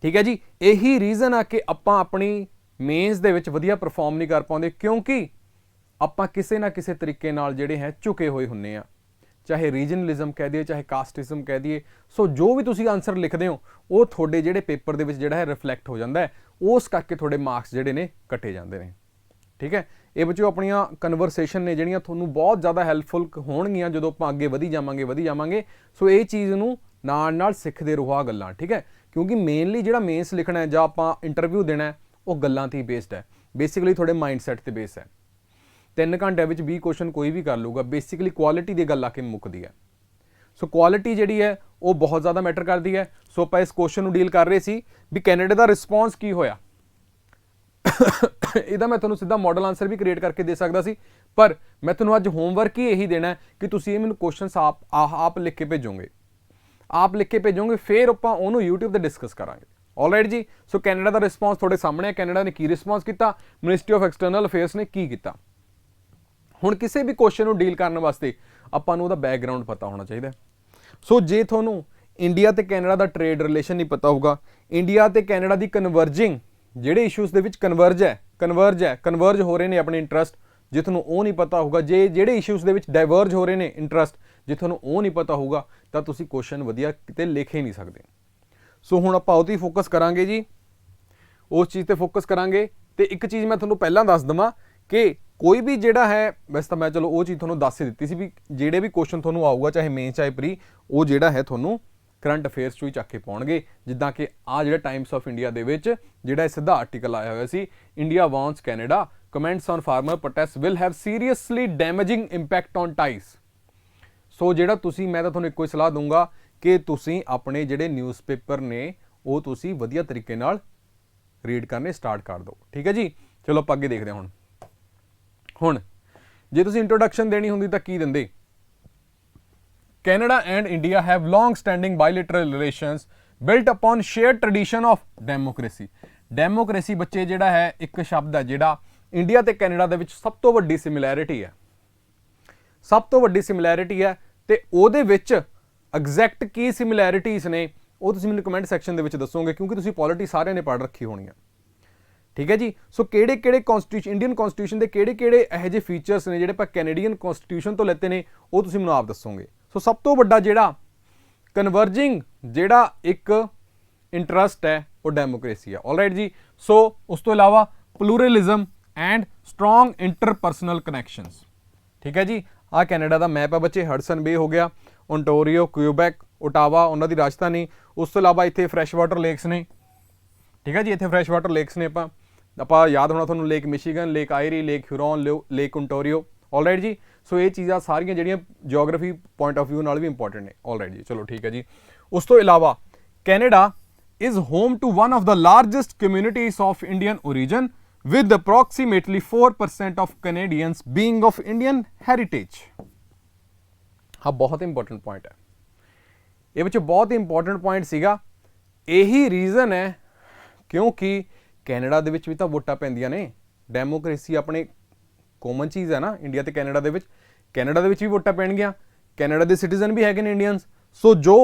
ਠੀਕ ਹੈ ਜੀ, ਇਹੀ ਰੀਜ਼ਨ ਆ ਕਿ ਆਪਾਂ ਆਪਣੀ ਮੇਨਸ ਦੇ ਵਿੱਚ ਵਧੀਆ ਪਰਫਾਰਮ ਨਹੀਂ ਕਰ ਪਾਉਂਦੇ ਕਿਉਂਕਿ ਆਪਾਂ ਕਿਸੇ ਨਾ ਕਿਸੇ ਤਰੀਕੇ ਨਾਲ ਜਿਹੜੇ ਹੈ ਝੁਕੇ ਹੋਏ ਹੁੰਨੇ ਆ, ਚਾਹੇ ਰੀਜਨਲਿਜ਼ਮ ਕਹਿ ਦਈਏ ਚਾਹੇ ਕਾਸਟਿਜ਼ਮ ਕਹਿ ਦਈਏ। ਸੋ ਜੋ ਵੀ ਤੁਸੀਂ ਆਨਸਰ ਲਿਖਦੇ ਹੋ ਉਹ ਤੁਹਾਡੇ ਜਿਹੜੇ ਪੇਪਰ ਦੇ ਵਿੱਚ ਜਿਹੜਾ ਹੈ ਰਿਫਲੈਕਟ ਹੋ ਜਾਂਦਾ ਹੈ, ਉਸ ਕਰਕੇ ਤੁਹਾਡੇ ਮਾਰਕਸ ਜਿਹੜੇ ਨੇ ਕੱਟੇ ਜਾਂਦੇ ਨੇ। ਠੀਕ ਹੈ, ਇਹ ਬੱਚਿਓ ਆਪਣੀਆਂ ਕਨਵਰਸੇਸ਼ਨ ਨੇ ਜਿਹੜੀਆਂ ਤੁਹਾਨੂੰ ਬਹੁਤ ਜ਼ਿਆਦਾ ਹੈਲਪਫੁਲ ਹੋਣਗੀਆਂ ਜਦੋਂ ਆਪਾਂ ਅੱਗੇ ਵਧੀ ਜਾਵਾਂਗੇ। ਸੋ ਇਹ ਚੀਜ਼ ਨੂੰ ਨਾਲ ਸਿੱਖਦੇ ਰਹੋ ਆ ਗੱਲਾਂ। ਠੀਕ ਹੈ, ਕਿਉਂਕਿ ਮੇਨਲੀ ਜਿਹੜਾ ਮੇਨਸ ਲਿਖਣਾ ਹੈ ਜਾਂ ਆਪਾਂ ਇੰਟਰਵਿਊ ਦੇਣਾ ਹੈ ਉਹ ਗੱਲਾਂ 'ਤੇ ਹੀ ਬੇਸਡ ਹੈ, ਬੇਸਿਕਲੀ ਤੁਹਾਡੇ ਮਾਈਂਡਸੈਟ 'ਤੇ ਬੇਸ ਹੈ। 3 ਘੰਟਿਆਂ ਵਿੱਚ 20 ਕੁਐਸਚਨ ਕੋਈ ਵੀ ਕਰ ਲੂਗਾ, ਬੇਸਿਕਲੀ ਕੁਆਲਿਟੀ ਦੀ ਗੱਲ ਆ ਕੇ ਮੁੱਕਦੀ ਹੈ। ਸੋ ਕੁਆਲਿਟੀ ਜਿਹੜੀ ਹੈ ਉਹ ਬਹੁਤ ਜ਼ਿਆਦਾ ਮੈਟਰ ਕਰਦੀ ਹੈ। ਸੋ ਆਪਾਂ ਇਸ ਕੁਐਸਚਨ ਨੂੰ ਡੀਲ ਕਰ ਰਹੇ ਸੀ ਵੀ ਕੈਨੇਡਾ ਦਾ ਰਿਸਪੌਂਸ ਕੀ ਹੋਇਆ। ਇਹਦਾ ਮੈਂ ਤੁਹਾਨੂੰ ਸਿੱਧਾ ਮਾਡਲ ਆਨਸਰ ਵੀ ਕ੍ਰੀਏਟ ਕਰਕੇ ਦੇ ਸਕਦਾ ਸੀ, ਪਰ ਮੈਂ ਤੁਹਾਨੂੰ ਅੱਜ ਹੋਮਵਰਕ ਹੀ ਇਹੀ ਦੇਣਾ ਕਿ ਤੁਸੀਂ ਇਹ ਮੈਨੂੰ ਕੁਐਸਚਨਸ ਆਪ ਲਿਖ ਕੇ ਭੇਜੋਗੇ, ਫਿਰ ਆਪਾਂ ਉਹਨੂੰ YouTube ਤੇ ਡਿਸਕਸ ਕਰਾਂਗੇ। ਆਲਰਾਈਟ ਜੀ, ਸੋ ਕੈਨੇਡਾ ਦਾ ਰਿਸਪੌਂਸ ਤੁਹਾਡੇ ਸਾਹਮਣੇ ਹੈ। ਕੈਨੇਡਾ ਨੇ ਕੀ ਰਿਸਪੌਂਸ ਕੀਤਾ, ਮਿਨਿਸਟਰੀ ਆਫ ਐਕਸਟਰਨਲ ਅਫੇਅਰਸ ਨੇ ਕੀ ਕੀਤਾ। ਹੁਣ ਕਿਸੇ ਵੀ ਕੁਐਸਚਨ ਨੂੰ ਡੀਲ ਕਰਨ ਵਾਸਤੇ ਆਪਾਂ ਨੂੰ ਉਹਦਾ ਬੈਕਗਰਾਉਂਡ ਪਤਾ ਹੋਣਾ ਚਾਹੀਦਾ। ਸੋ ਜੇ ਤੁਹਾਨੂੰ ਇੰਡੀਆ ਤੇ ਕੈਨੇਡਾ ਦਾ ਟ੍ਰੇਡ ਰਿਲੇਸ਼ਨ ਨਹੀਂ ਪਤਾ ਹੋਊਗਾ, ਇੰਡੀਆ ਤੇ ਕੈਨੇਡਾ ਦੀ ਕਨਵਰਜਿੰਗ ਜਿਹੜੇ ਇਸ਼ੂਜ਼ ਦੇ ਵਿੱਚ ਕਨਵਰਜ ਹੈ, ਕਨਵਰਜ ਹੋ ਰਹੇ ਨੇ ਆਪਣੇ ਇੰਟਰਸਟ, ਜੇ ਤੁਹਾਨੂੰ ਉਹ ਨਹੀਂ ਪਤਾ ਹੋਊਗਾ, ਜੇ ਜਿਹੜੇ ਇਸ਼ੂਜ਼ ਦੇ ਵਿੱਚ ਡਾਇਵਰਜ ਹੋ ਰਹੇ ਨੇ ਇੰਟਰਸਟ, ਜੇ ਤੁਹਾਨੂੰ ਉਹ ਨਹੀਂ ਪਤਾ ਹੋਊਗਾ ਤਾਂ ਤੁਸੀਂ ਕੁਐਸਚਨ ਵਧੀਆ ਕਿਤੇ ਲਿਖ ਹੀ ਨਹੀਂ ਸਕਦੇ। ਸੋ ਹੁਣ ਆਪਾਂ ਉਹ 'ਤੇ ਫੋਕਸ ਕਰਾਂਗੇ ਜੀ, ਉਸ ਚੀਜ਼ ਤੇ ਫੋਕਸ ਕਰਾਂਗੇ। ਤੇ ਇੱਕ ਚੀਜ਼ ਮੈਂ ਤੁਹਾਨੂੰ ਪਹਿਲਾਂ ਦੱਸ ਦੇਵਾਂ ਕਿ ਕੋਈ ਵੀ ਜਿਹੜਾ ਹੈ, ਵੈਸੇ ਤਾਂ ਮੈਂ ਚਲੋ ਉਹ ਚੀਜ਼ ਤੁਹਾਨੂੰ ਦੱਸ ਹੀ ਦਿੱਤੀ ਸੀ ਵੀ ਜਿਹੜੇ ਵੀ ਕੁਐਸਚਨ ਤੁਹਾਨੂੰ ਆਊਗਾ ਚਾਹੇ ਮੇਨ ਚਾਹੇ ਪ੍ਰੀ, ਉਹ ਜਿਹੜਾ ਹੈ ਤੁਹਾਨੂੰ ਕਰੰਟ ਅਫੇਅਰਸ 'ਚੋਂ ਹੀ ਚੱਕ ਕੇ ਪਾਉਣਗੇ। ਜਿੱਦਾਂ ਕਿ ਆਹ ਜਿਹੜਾ ਟਾਈਮਸ ਆਫ ਇੰਡੀਆ ਦੇ ਵਿੱਚ ਜਿਹੜਾ ਸਿੱਧਾ ਆਰਟੀਕਲ ਆਇਆ ਹੋਇਆ ਸੀ, India wants Canada, comments on farmer protest will have seriously damaging impact on ties. So ਜਿਹੜਾ ਤੁਸੀਂ, ਮੈਂ ਤਾਂ ਤੁਹਾਨੂੰ ਇੱਕੋ ਹੀ ਸਲਾਹ ਦੂੰਗਾ ਕਿ ਤੁਸੀਂ ਆਪਣੇ ਜਿਹੜੇ ਨਿਊਜ਼ਪੇਪਰ ਨੇ ਉਹ ਤੁਸੀਂ ਵਧੀਆ ਤਰੀਕੇ ਨਾਲ ਰੀਡ ਕਰਨੇ ਸਟਾਰਟ ਕਰ ਦਿਓ, ਠੀਕ ਹੈ ਜੀ। ਚਲੋ ਆਪਾਂ ਅੱਗੇ ਦੇਖਦੇ ਹਾਂ। ਹੁਣ ਜੇ ਤੁਸੀਂ ਇੰਟਰੋਡਕਸ਼ਨ ਦੇਣੀ ਹੁੰਦੀ ਤਾਂ ਕੀ ਦਿੰਦੇ? Canada and India have long-standing bilateral relations built upon shared tradition of democracy. Democracy ਬੱਚੇ ਜਿਹੜਾ ਹੈ ਇੱਕ ਸ਼ਬਦ ਹੈ ਜਿਹੜਾ ਇੰਡੀਆ ਤੇ ਕੈਨੇਡਾ ਦੇ ਵਿੱਚ ਸਭ ਤੋਂ ਵੱਡੀ ਸਿਮਿਲੈਰਿਟੀ ਹੈ, ਸਭ ਤੋਂ ਵੱਡੀ ਸਿਮਿਲੈਰਿਟੀ ਹੈ। ਤੇ ਉਹਦੇ ਵਿੱਚ ਐਗਜ਼ੈਕਟ ਕੀ ਸਿਮਿਲੈਰਿਟੀਜ਼ ਨੇ ਉਹ ਤੁਸੀਂ ਮੈਨੂੰ ਕਮੈਂਟ ਸੈਕਸ਼ਨ ਦੇ ਵਿੱਚ ਦੱਸੋਗੇ, ਕਿਉਂਕਿ ਤੁਸੀਂ ਪੋਲਿਟੀ ਸਾਰਿਆਂ ਨੇ ਪੜ੍ਹ ਰੱਖੀ ਹੋਣੀ ਆ, ਠੀਕ ਹੈ ਜੀ। ਸੋ ਕਿਹੜੇ ਕਿਹੜੇ ਕਨਸਟੀਟਿਊਸ਼ਨ, ਇੰਡੀਅਨ ਕਨਸਟੀਟਿਊਸ਼ਨ ਦੇ ਕਿਹੜੇ ਕਿਹੜੇ ਇਹੋ ਜਿਹੇ ਫੀਚਰਸ ਨੇ ਜਿਹੜੇ ਆਪਾਂ ਕੈਨੇਡੀਅਨ ਕਨਸਟੀਟਿਊਸ਼ਨ ਤੋਂ ਲੈਤੇ ਨੇ, ਉਹ ਤੁਸੀਂ ਮੈਨੂੰ ਆਪ ਦੱਸੋਗੇ। ਸੋ ਸਭ ਤੋਂ ਵੱਡਾ ਜਿਹੜਾ ਕਨਵਰਜਿੰਗ ਜਿਹੜਾ ਇੱਕ ਇੰਟਰਸਟ ਹੈ ਉਹ ਡੈਮੋਕ੍ਰੇਸੀ ਹੈ। ਆਲਰਾਈਟ ਜੀ। ਸੋ ਉਸ ਤੋਂ ਇਲਾਵਾ ਪਲੂਰਲਿਜ਼ਮ ਐਂਡ ਸਟਰੋਂਗ ਇੰਟਰਪਰਸਨਲ ਕਨੈਕਸ਼ਨਸ, ਠੀਕ ਹੈ ਜੀ। ਆਹ ਕੈਨੇਡਾ ਦਾ ਮੈਪ ਹੈ ਬੱਚੇ, ਹਡਸਨ ਬੇ ਹੋ ਗਿਆ, ਓਨਟਾਰੀਓ, ਕਿਊਬੈਕ, ਓਟਾਵਾ ਉਹਨਾਂ ਦੀ ਰਾਜਧਾਨੀ। ਉਸ ਤੋਂ ਇਲਾਵਾ ਇੱਥੇ ਫਰੈਸ਼ ਵਾਟਰ ਲੇਕਸ ਨੇ, ਠੀਕ ਹੈ ਜੀ। ਇੱਥੇ ਫਰੈਸ਼ ਵਾਟਰ ਲੇਕਸ ਨੇ, ਆਪਾਂ ਯਾਦ ਹੋਣਾ ਤੁਹਾਨੂੰ lake Michigan, lake Erie, lake Huron, lake Ontario. Alright ਜੀ। ਸੋ ਇਹ ਚੀਜ਼ਾਂ ਸਾਰੀਆਂ ਜਿਹੜੀਆਂ ਜਿਓਗ੍ਰਾਫੀ ਪੁਆਇੰਟ ਆਫ ਵਿਊ ਨਾਲ ਵੀ ਇੰਪੋਰਟੈਂਟ ਨੇ। ਆਲਰਾਈਟ ਜੀ, ਚਲੋ ਠੀਕ ਹੈ ਜੀ। ਉਸ ਤੋਂ ਇਲਾਵਾ Canada is home to one of the largest communities of Indian origin, with approximately 4% of Canadians being of Indian heritage. ਹਾਂ, ਬਹੁਤ ਇੰਪੋਰਟੈਂਟ ਪੁਆਇੰਟ ਹੈ ਇਹ ਵਿੱਚ, ਬਹੁਤ ਇੰਪੋਰਟੈਂਟ ਪੁਆਇੰਟ ਸੀਗਾ। ਇਹੀ ਰੀਜ਼ਨ ਹੈ ਕਿਉਂਕਿ ਕੈਨੇਡਾ ਦੇ ਵਿੱਚ ਵੀ ਤਾਂ ਵੋਟਾਂ ਪੈਂਦੀਆਂ ਨੇ। ਡੈਮੋਕ੍ਰੇਸੀ ਆਪਣੇ ਕੋਮਨ ਚੀਜ਼ ਹੈ ਨਾ ਇੰਡੀਆ ਤੇ ਕੈਨੇਡਾ ਦੇ ਵਿੱਚ। ਕੈਨੇਡਾ ਦੇ ਵਿੱਚ ਵੀ ਵੋਟਾਂ ਪੈਣਗੀਆਂ, ਕੈਨੇਡਾ ਦੇ ਸਿਟੀਜ਼ਨ ਵੀ ਹੈਗੇ ਨੇ ਇੰਡੀਅਨਸ। ਸੋ ਜੋ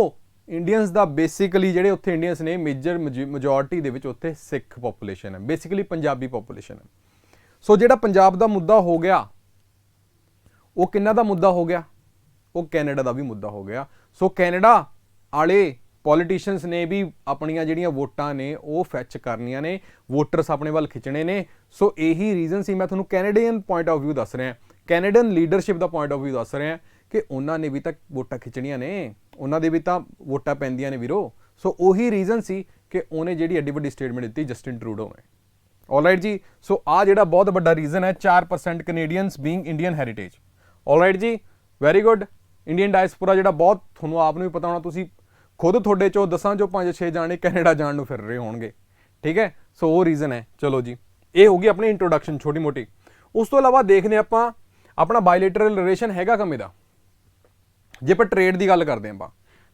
ਇੰਡੀਅਨਸ ਦਾ ਬੇਸਿਕਲੀ ਜਿਹੜੇ ਉੱਥੇ ਇੰਡੀਅਨਸ ਨੇ ਮੇਜਰ ਮੈਜੋਰਟੀ ਦੇ ਵਿੱਚ ਉੱਥੇ ਸਿੱਖ ਪੋਪੂਲੇਸ਼ਨ ਹੈ, ਬੇਸਿਕਲੀ ਪੰਜਾਬੀ ਪੋਪੂਲੇਸ਼ਨ ਹੈ। ਸੋ ਜਿਹੜਾ ਪੰਜਾਬ ਦਾ ਮੁੱਦਾ ਹੋ ਗਿਆ ਉਹ ਕਿਹਨਾਂ ਦਾ ਮੁੱਦਾ ਹੋ ਗਿਆ? ਉਹ ਕੈਨੇਡਾ ਦਾ ਵੀ ਮੁੱਦਾ ਹੋ ਗਿਆ। ਸੋ ਕੈਨੇਡਾ ਵਾਲੇ ਪੋਲੀਟੀਸ਼ੀਅਨਸ ਨੇ ਵੀ ਆਪਣੀਆਂ ਜਿਹੜੀਆਂ ਵੋਟਾਂ ਨੇ ਉਹ ਫੈਚ ਕਰਨੀਆਂ ਨੇ, ਵੋਟਰਸ ਆਪਣੇ ਵੱਲ ਖਿੱਚਣੇ ਨੇ। ਸੋ ਇਹੀ ਰੀਜ਼ਨ ਸੀ, ਮੈਂ ਤੁਹਾਨੂੰ ਕੈਨੇਡੀਅਨ ਪੁਆਇੰਟ ਆਫ ਵਿਊ ਦੱਸ ਰਿਹਾ, Canadian leadership the point of view ਦੱਸ ਰਿਹਾ ਕਿ ਉਹਨਾਂ ਨੇ ਵੀ ਤਾਂ ਵੋਟਾਂ ਖਿੱਚਣੀਆਂ ਨੇ, ਉਹਨਾਂ ਦੇ ਵੀ ਤਾਂ ਵੋਟਾਂ ਪੈਂਦੀਆਂ ਨੇ ਵੀਰੋ। ਸੋ ਉਹੀ ਰੀਜ਼ਨ ਸੀ ਕਿ ਉਹਨੇ ਜਿਹੜੀ ਐਡੀ ਵੱਡੀ ਸਟੇਟਮੈਂਟ ਦਿੱਤੀ ਜਸਟਿਨ ਟਰੂਡੋ ਨੇ। ਆਲਰਾਈਟ ਜੀ। ਸੋ ਆਹ ਜਿਹੜਾ ਬਹੁਤ ਵੱਡਾ ਰੀਜ਼ਨ ਹੈ, 4% Canadians being Indian heritage. All right ਜੀ, ਵੈਰੀ ਗੁੱਡ। ਇੰਡੀਅਨ ਡਾਇਸਪੋਰਾ ਜਿਹੜਾ ਬਹੁਤ ਤੁਹਾਨੂੰ ਆਪ ਨੂੰ ਵੀ ਪਤਾ ਹੋਣਾ, ਤੁਸੀਂ ਖੁਦ ਤੁਹਾਡੇ ਚੋਂ 10 ਚੋਂ 5-6 ਜਾਣੇ ਕੈਨੇਡਾ ਜਾਣ ਨੂੰ ਫਿਰ ਰਹੇ ਹੋਣਗੇ, ਠੀਕ ਹੈ। ਸੋ ਉਹ ਰੀਜ਼ਨ ਹੈ। ਚਲੋ ਜੀ, ਇਹ ਹੋ ਗਈ ਆਪਣੀ ਇੰਟਰੋਡਕਸ਼ਨ ਛੋਟੀ ਮੋਟੀ। ਉਸ ਤੋਂ ਇਲਾਵਾ ਦੇਖਦੇ ਆਪਾਂ ਆਪਣਾ ਬਾਇਲੇਟਰਲ ਰਿਲੇਸ਼ਨ ਹੈਗਾ ਕਿਵੇਂ ਦਾ। ਜੇ ਆਪਾਂ ਟ੍ਰੇਡ ਦੀ ਗੱਲ ਕਰਦੇ ਹਾਂ,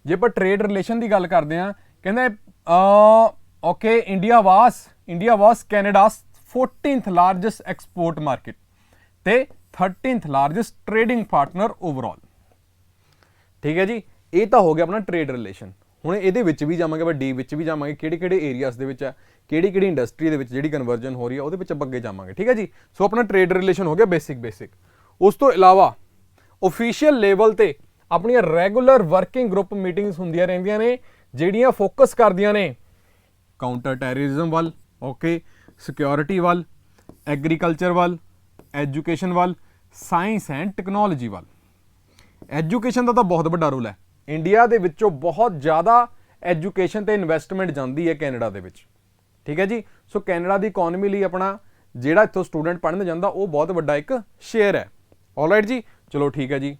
ਜੇ ਆਪਾਂ ਟ੍ਰੇਡ ਰਿਲੇਸ਼ਨ ਦੀ ਗੱਲ ਕਰਦੇ ਹਾਂ, ਕਹਿੰਦੇ ਓਕੇ ਇੰਡੀਆ ਵਾਸ ਕੈਨੇਡਾਸ 14th ਲਾਰਜੈਸਟ ਐਕਸਪੋਰਟ ਮਾਰਕੀਟ ਤੇ 13th largest trading partner overall, ਠੀਕ ਹੈ ਜੀ। ਇਹ ਤਾਂ ਹੋ ਗਿਆ ਆਪਣਾ ਟ੍ਰੇਡ ਰਿਲੇਸ਼ਨ। ਹੁਣ ਇਹਦੇ ਵਿੱਚ ਵੀ ਜਾਵਾਂਗੇ, ਆਪਾਂ ਡੀ ਵਿੱਚ ਵੀ ਜਾਵਾਂਗੇ, ਕਿਹੜੇ ਕਿਹੜੇ ਏਰੀਆਜ਼ ਦੇ ਵਿੱਚ ਹੈ, ਕਿਹੜੀ ਕਿਹੜੀ ਇੰਡਸਟਰੀ ਦੇ ਵਿੱਚ ਜਿਹੜੀ ਕਨਵਰਜਨ ਹੋ ਰਹੀ ਹੈ ਉਹਦੇ ਵਿੱਚ ਆਪਾਂ ਅੱਗੇ ਜਾਵਾਂਗੇ, ਠੀਕ ਹੈ ਜੀ। ਸੋ ਆਪਣਾ ਟ੍ਰੇਡ ਰਿਲੇਸ਼ਨ ਹੋ ਗਿਆ ਬੇਸਿਕ। ਉਸ ਤੋਂ ਇਲਾਵਾ ਓਫੀਸ਼ੀਅਲ ਲੈਵਲ ਤੇ ਆਪਣੀਆਂ ਰੈਗੂਲਰ ਵਰਕਿੰਗ ਗਰੁੱਪ ਮੀਟਿੰਗਸ ਹੁੰਦੀਆਂ ਰਹਿੰਦੀਆਂ ਨੇ ਜਿਹੜੀਆਂ ਫੋਕਸ ਕਰਦੀਆਂ ਨੇ ਕਾਊਂਟਰ ਟੈਰਰਿਜ਼ਮ ਵੱਲ, ਓਕੇ, ਸਿਕਿਉਰਿਟੀ ਵੱਲ, ਐਗਰੀਕਲਚਰ ਵੱਲ, ਐਜੂਕੇਸ਼ਨ ਵੱਲ, ਸਾਇੰਸ ਐਂਡ ਟੈਕਨੋਲੋਜੀ ਵੱਲ। ਐਜੂਕੇਸ਼ਨ ਦਾ ਤਾਂ ਬਹੁਤ ਵੱਡਾ ਰੋਲ ਹੈ। ਇੰਡੀਆ ਦੇ ਵਿੱਚੋਂ ਬਹੁਤ ਜ਼ਿਆਦਾ ਐਜੂਕੇਸ਼ਨ ਤੇ ਇਨਵੈਸਟਮੈਂਟ ਜਾਂਦੀ ਹੈ ਕੈਨੇਡਾ ਦੇ ਵਿੱਚ, ਠੀਕ ਹੈ ਜੀ। ਸੋ ਕੈਨੇਡਾ ਦੀ ਇਕਨੋਮੀ ਲਈ ਆਪਣਾ ਜਿਹੜਾ ਇੱਥੋਂ ਸਟੂਡੈਂਟ ਪੜ੍ਹਨ ਜਾਂਦਾ ਉਹ ਬਹੁਤ ਵੱਡਾ ਇੱਕ ਸ਼ੇਅਰ ਹੈ। ਆਲਰਾਈਟ ਜੀ, ਚਲੋ ਠੀਕ ਹੈ ਜੀ।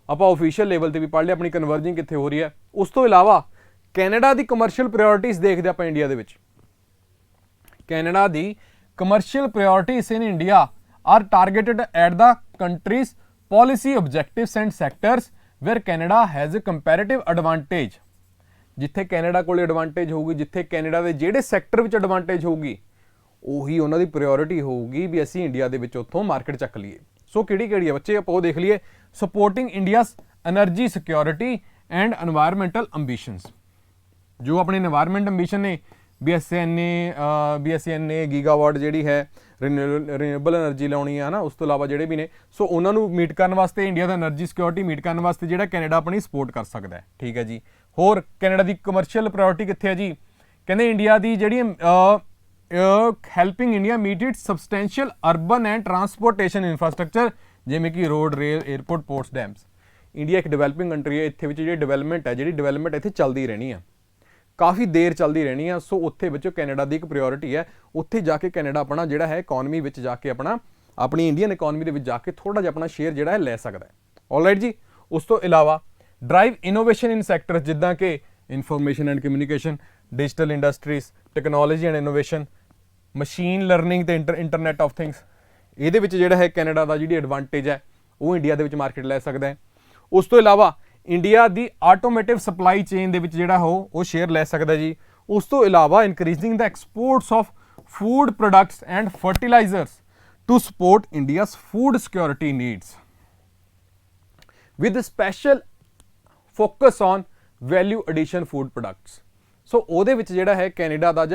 ਆਪਾਂ ਓਫੀਸ਼ੀਅਲ ਲੈਵਲ ਤੇ ਵੀ ਪੜ੍ਹ ਲਿਆ ਆਪਣੀ ਕਨਵਰਜਿੰਗ ਕਿੱਥੇ ਹੋ ਰਹੀ ਹੈ। ਉਸ ਤੋਂ ਇਲਾਵਾ ਕੈਨੇਡਾ ਦੀ ਕਮਰਸ਼ੀਅਲ ਪ੍ਰਾਇੋਰਟੀਜ਼ ਦੇਖਦੇ ਆਪਾਂ ਇੰਡੀਆ ਦੇ ਵਿੱਚ। ਕੈਨੇਡਾ ਦੀ commercial priorities in India are targeted at the countries policy objectives and sectors where Canada has a comparative advantage। ਜਿੱਥੇ ਕੈਨੇਡਾ ਕੋਲ ਐਡਵਾਂਟੇਜ ਹੋਊਗੀ, ਜਿੱਥੇ ਕੈਨੇਡਾ ਦੇ ਜਿਹੜੇ ਸੈਕਟਰ ਵਿੱਚ ਐਡਵਾਂਟੇਜ ਹੋਊਗੀ ਉਹੀ ਉਹਨਾਂ ਦੀ ਪ੍ਰਾਇੋਰਟੀ ਹੋਊਗੀ ਵੀ ਅਸੀਂ ਇੰਡੀਆ ਦੇ ਵਿੱਚ ਉੱਥੋਂ ਮਾਰਕੀਟ ਚੱਕ ਲਈਏ। ਸੋ ਕਿਹੜੀ ਕਿਹੜੀ ਹੈ ਬੱਚੇ, ਆਪਾਂ ਉਹ ਦੇਖ ਲਈਏ। Supporting India's energy security and environmental ambitions. ਜੋ ਆਪਣੇ ਐਨਵਾਇਰਮੈਂਟ ਅੰਬੀਸ਼ਨ ਨੇ, BSNA ਗੀਗਾਵਾਟ ਜਿਹੜੀ ਹੈ ਰੀਨਿਊਏਬਲ એનર્ਜੀ ਲਾਉਣੀ ਆ ਨਾ, ਉਸ ਤੋਂ ਇਲਾਵਾ ਜਿਹੜੇ ਵੀ ਨੇ, ਸੋ ਉਹਨਾਂ ਨੂੰ ਮੀਟ ਕਰਨ ਵਾਸਤੇ, ਇੰਡੀਆ ਦਾ એનર્ਜੀ ਸਿਕਿਉਰਿਟੀ ਮੀਟ ਕਰਨ ਵਾਸਤੇ ਜਿਹੜਾ ਕੈਨੇਡਾ ਆਪਣੀ ਸਪੋਰਟ ਕਰ ਸਕਦਾ ਹੈ। ਠੀਕ ਹੈ ਜੀ। ਹੋਰ ਕੈਨੇਡਾ ਦੀ ਕਮਰਸ਼ੀਅਲ ਪ੍ਰਾਇੋਰਟੀ ਕਿੱਥੇ ਹੈ ਜੀ? ਕਹਿੰਦੇ ਇੰਡੀਆ ਦੀ ਜਿਹੜੀ helping India meet its substantial urban and transportation infrastructure, ਜਿਵੇਂ ਕਿ road, rail, airport, ports, dams. India ਇੱਕ ਡਿਵੈਲਪਿੰਗ ਕੰਟਰੀ ਹੈ, ਇੱਥੇ ਵਿੱਚ ਜਿਹੜੀ ਡਿਵੈਲਪਮੈਂਟ ਇੱਥੇ ਚੱਲਦੀ ਰਹਿਣੀ ਆ, ਕਾਫੀ ਦੇਰ ਚੱਲਦੀ ਰਹਿਣੀ ਆ। ਸੋ ਉੱਥੇ ਵਿੱਚੋਂ ਕੈਨੇਡਾ ਦੀ ਇੱਕ ਪ੍ਰਾਇੋਰਟੀ ਹੈ, ਉੱਥੇ ਜਾ ਕੇ ਕੈਨੇਡਾ ਆਪਣਾ ਜਿਹੜਾ ਹੈ ਇਕਨੋਮੀ ਵਿੱਚ ਜਾ ਕੇ ਆਪਣੀ ਇੰਡੀਅਨ ਇਕਨੋਮੀ ਦੇ ਵਿੱਚ ਜਾ ਕੇ ਥੋੜਾ ਜਿਹਾ ਆਪਣਾ ਸ਼ੇਅਰ ਜਿਹੜਾ ਹੈ ਲੈ ਸਕਦਾ ਹੈ। ਆਲਰਾਈਟ ਜੀ। ਉਸ ਤੋਂ ਇਲਾਵਾ ਡਰਾਈਵ ਇਨੋਵੇਸ਼ਨ ਇਨ ਸੈਕਟਰ ਜਿੱਦਾਂ ਕਿ information and communication, digital industries, technology and innovation, machine learning ਤੇ ਇੰਟਰਨੈਟ ਆਫ ਥਿੰਗਸ। ਇਹਦੇ ਵਿੱਚ ਜਿਹੜਾ ਹੈ ਕੈਨੇਡਾ ਦਾ ਜਿਹੜੀ ਐਡਵਾਂਟੇਜ ਹੈ ਉਹ ਇੰਡੀਆ ਦੇ ਵਿੱਚ ਮਾਰਕੀਟ ਲੈ ਸਕਦਾ ਹੈ। ਉਸ ਤੋਂ ਇਲਾਵਾ ਇੰਡੀਆ ਦੀ ਆਟੋਮੋਟਿਵ ਸਪਲਾਈ ਚੇਨ ਦੇ ਵਿੱਚ ਜਿਹੜਾ ਉਹ ਸ਼ੇਅਰ ਲੈ ਸਕਦਾ ਜੀ। ਉਸ ਤੋਂ ਇਲਾਵਾ increasing the exports of food products and fertilisers to support India's food security needs with special focus on value addition food products. So ਉਹਦੇ ਵਿੱਚ ਜਿਹੜਾ ਹੈ ਕੈਨੇਡਾ ਦਾ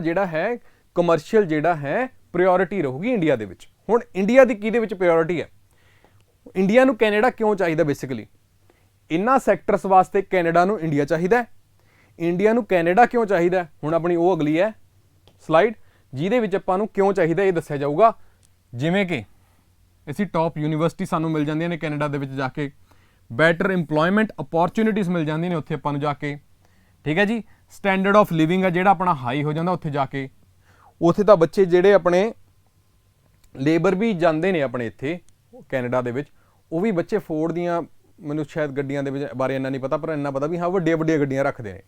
ਜਿਹੜਾ ਹੈ ਕਮਰਸ਼ੀਅਲ ਜਿਹੜਾ ਹੈ ਪ੍ਰਾਇੋਰਟੀ ਰਹੂਗੀ ਇੰਡੀਆ ਦੇ ਵਿੱਚ। ਹੁਣ ਇੰਡੀਆ ਦੀ ਕਿਹਦੇ ਵਿੱਚ ਪ੍ਰਾਇੋਰਟੀ ਹੈ? ਇੰਡੀਆ ਨੂੰ ਕੈਨੇਡਾ ਕਿਉਂ ਚਾਹੀਦਾ? ਬੇਸਿਕਲੀ ਇਨ੍ਹਾਂ ਸੈਕਟਰਸ ਵਾਸਤੇ ਕੈਨੇਡਾ ਨੂੰ ਇੰਡੀਆ ਚਾਹੀਦਾ ਹੈ। ਇੰਡੀਆ ਨੂੰ ਕੈਨੇਡਾ ਕਿਉਂ ਚਾਹੀਦਾ? ਹੁਣ ਆਪਣੀ ਉਹ ਅਗਲੀ ਹੈ ਸਲਾਈਡ, ਜਿਹਦੇ ਵਿੱਚ ਆਪਾਂ ਨੂੰ ਕਿਉਂ ਚਾਹੀਦਾ ਇਹ ਦੱਸਿਆ ਜਾਊਗਾ। ਜਿਵੇਂ ਕਿ ਅਸੀਂ ਟੌਪ ਯੂਨੀਵਰਸਿਟੀ ਸਾਨੂੰ ਮਿਲ ਜਾਂਦੀਆਂ ਨੇ ਕੈਨੇਡਾ ਦੇ ਵਿੱਚ ਜਾ ਕੇ, ਬੈਟਰ ਇੰਪਲੋਇਮੈਂਟ ਅਪੋਰਚੁਨਿਟੀਜ਼ ਮਿਲ ਜਾਂਦੀਆਂ ਨੇ ਉੱਥੇ ਆਪਾਂ ਨੂੰ ਜਾ ਕੇ। ਠੀਕ ਹੈ ਜੀ। ਸਟੈਂਡਰਡ ਆਫ ਲਿਵਿੰਗ ਹੈ ਜਿਹੜਾ ਆਪਣਾ ਹਾਈ ਹੋ ਜਾਂਦਾ ਉੱਥੇ ਜਾ ਕੇ। ਉੱਥੇ ਤਾਂ ਬੱਚੇ ਜਿਹੜੇ ਆਪਣੇ ਲੇਬਰ ਵੀ ਜਾਂਦੇ ਨੇ ਆਪਣੇ ਇੱਥੇ ਕੈਨੇਡਾ ਦੇ ਵਿੱਚ, ਉਹ ਵੀ ਬੱਚੇ ਫੋਰਡ ਦੀਆਂ, ਮੈਨੂੰ ਸ਼ਾਇਦ ਗੱਡੀਆਂ ਦੇ ਵਿੱਚ ਬਾਰੇ ਇੰਨਾ ਨਹੀਂ ਪਤਾ, ਪਰ ਇੰਨਾ ਪਤਾ ਵੀ ਹਾਂ ਵੱਡੀਆਂ ਵੱਡੀਆਂ ਗੱਡੀਆਂ ਰੱਖਦੇ ਨੇ।